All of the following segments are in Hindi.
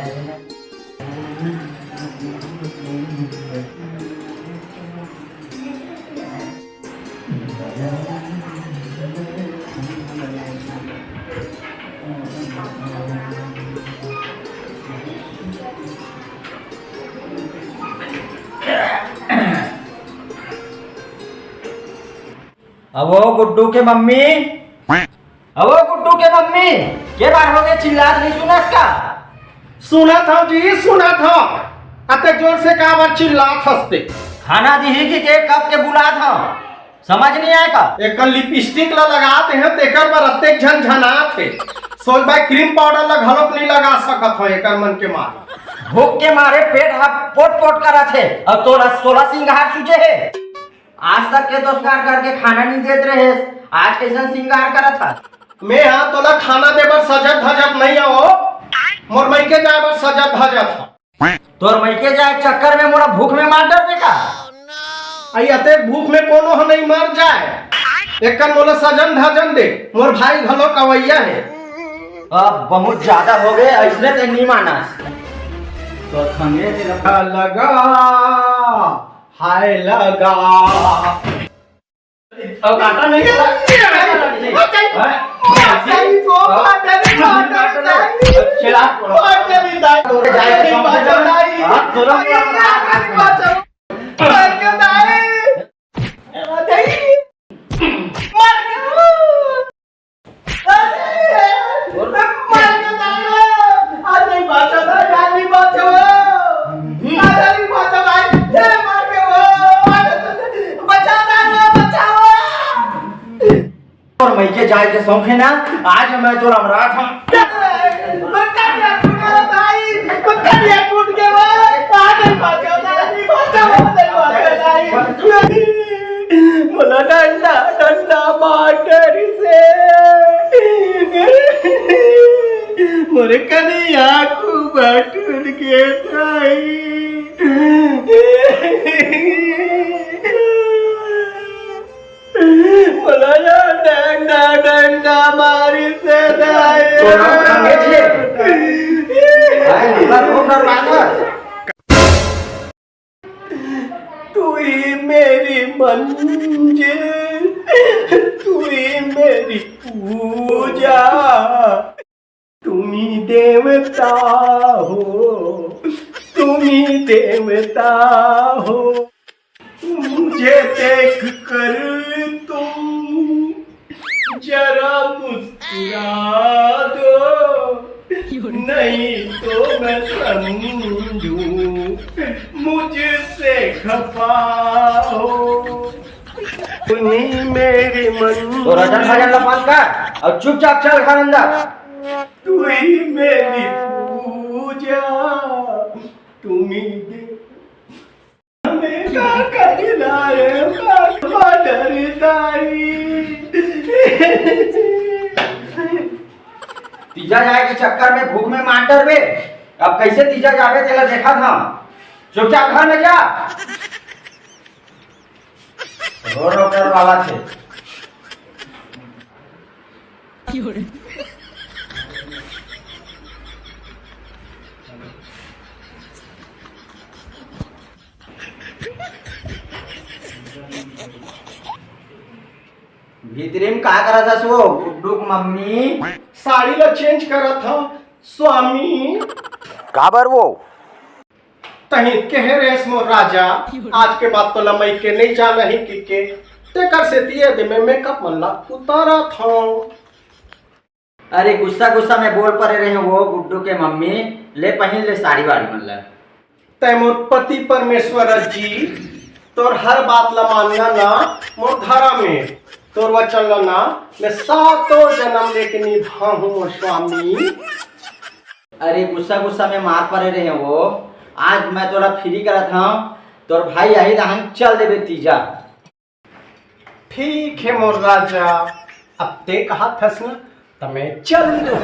अवो गुड्डू के मम्मी, अवो गुड्डू के मम्मी, के बार हो गए चिल्लात नहीं सुना इसका? सुना था जी, सुना था। अते जोर से का बार चिल्लात हंसते। खाना दी कि के कब के बुला था, समझ नहीं आएगा। एक लिपस्टिक ला लगाते हैं तेकर बर अत्ते झनझनात है। सोल भाई क्रीम पाउडर ला घलोक नहीं लगा सकत हो एकर मन के मारे। भूख के मारे पेट हाथ पोट पोट करा थे, अब तोला 16 सिंगार सूझे है। आज तक के तो श्रृंगार करके खाना नहीं देते रहे, आज कैसा श्रृंगार करा था? मैं हाँ तोला खाना देबर सजत धजत नहीं आओ, मोर मईके जाए बर सजत धजत हो। तोर मईके जाए चक्कर में मोरा भूख में मार डर का। आई अते भूख में कोनो ह नहीं मर जाए। एकर मोला सजन धजन दे, मोर भाई घलो कवैया है। अब बहुत ज्यादा हो गए, ऐसने ते नहीं माना। तो खंगे ते लगा हाय लगा अब काटा नहीं और मईके जाए के शौक है ना, आज मैं तो रमरा था। मला डंडा डंडा मार से मोरे कन्हैया को बटूर के थाई मला डंडा डंडा मारी से दाई तू ही मेरी मंजिल, तू ही मेरी पूजा, तुम ही देवता हो, तुम ही देवता हो। मुझे देख कर तुम जरा मुस्कुरा दो, नहीं तो मैं समझूं मुझसे खफा हो। तुम्ही मेरी मन तो रजन भजन लपान कर और चुपचाप चल घर अंदर। तू ही मेरी पूजा, तुम ही तीजा जाए के चक्कर में भूख में मार डर बे। अब कैसे तीजा जावे तेला देखा था। चुपचाप घर में जा। रो कर वाला थे। भीतरी में का करा था सो गुड्डू मम्मी? साड़ी ला चेंज करा था स्वामी। काबर वो तही के है रेशमो राजा, आज के बाद तो लमई के नहीं जा रही के ते कर से दिए दे में मेकअप मल्ला उतारा था। अरे गुस्सा गुस्सा में बोल पड़े रहे वो गुड्डू के मम्मी। ले पहन ले साड़ी वाड़ी मल्ला। तय मोर पति परमेश्वर जी, तोर हर बात ला मानना ना मोर धरा में, तोर वचन ला ना मैं सातों जन्म लेके निभा हूँ मोर स्वामी। अरे गुस्सा गुस्सा में मार पड़े रहे वो। आज मैं तोरा फ्री करा था, तोर भाई आई हम चल देबे तीजा। ठीक है मोर राजा, अब ते कहा थस ना तो मैं चल दो।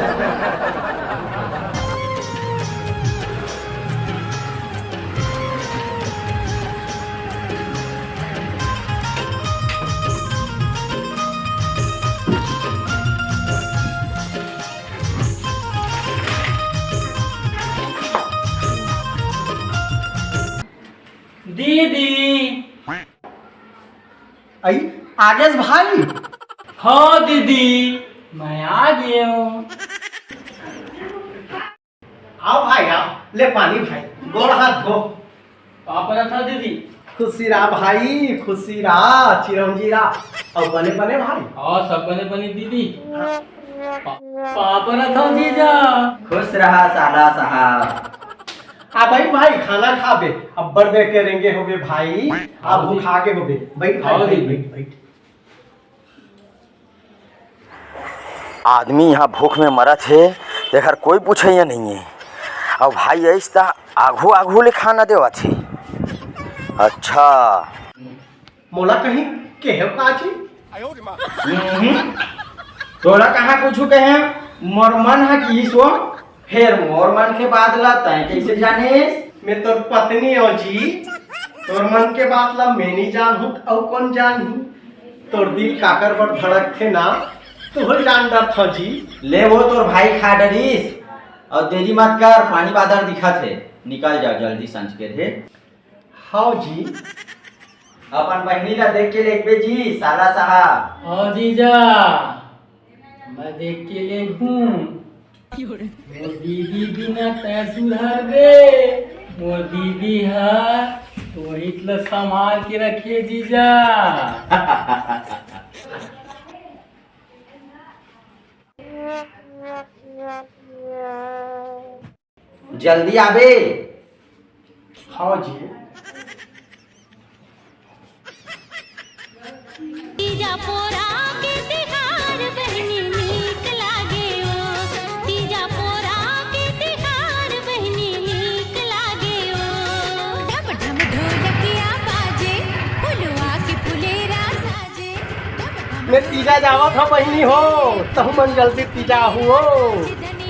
दीदी। आई आगे भाई। हाँ दीदी, मैं आ गया हूँ। आओ भाई आओ, ले पानी भाई, गोड़ हाथ धो। पापा था दीदी। खुशी रहा भाई, खुशी रहा, चिरंजी रहा। और बने बने भाई। हाँ सब बने बने दीदी। पापा था जीजा। खुश रहा साला साहब। भाई खाना खाबे, अब बड़बे करेंगे होगे भाई। अब भूख आगे होगे। बैठ भाई, बैठ बैठ बैठ। आदमी यहाँ भूख में मरत है, देखर कोई पूछे या नहीं है। अब भाई ऐसा आघू आघू ले खाना देवा थे। अच्छा मोला कहीं केहव काची। तोरा कहाँ कुछ कहे मोर मन है कि सो फिर मोर मन के बाद ला तय कैसे जाने। मैं तोर पत्नी हूँ जी। तोर मन के बात ला मैं नहीं जानू और कौन जानू। तोर दिल काकर पर धड़क थे ना, तू जान डर था जी। ले वो तोर भाई खा डरीस और देरी मत कर, पानी बादर दिखा थे। निकल जाओ जल्दी संच के थे। हाँ जी। अपन बहनी ला देख के लेके जी साला साहब। हाँ जीजा, मैं देख के ले हूँ। मोर दीदी बिना तय सुधर दे। मोर दीदी है तो इतना संभाल के रखिए जीजा। जल्दी आबे। हाँ जी। तीजा पोरा के तिहार बहनी नीक लागे ओ। तीजा पोरा के तिहार बहनी नीक लागे ओ। ढम ढम ढोलकिया बाजे, फुलवा के फुलेरा साजे। मैं तीजा जावा था बहनी हो, तहु मन जल्दी तीजा हुओ। धनी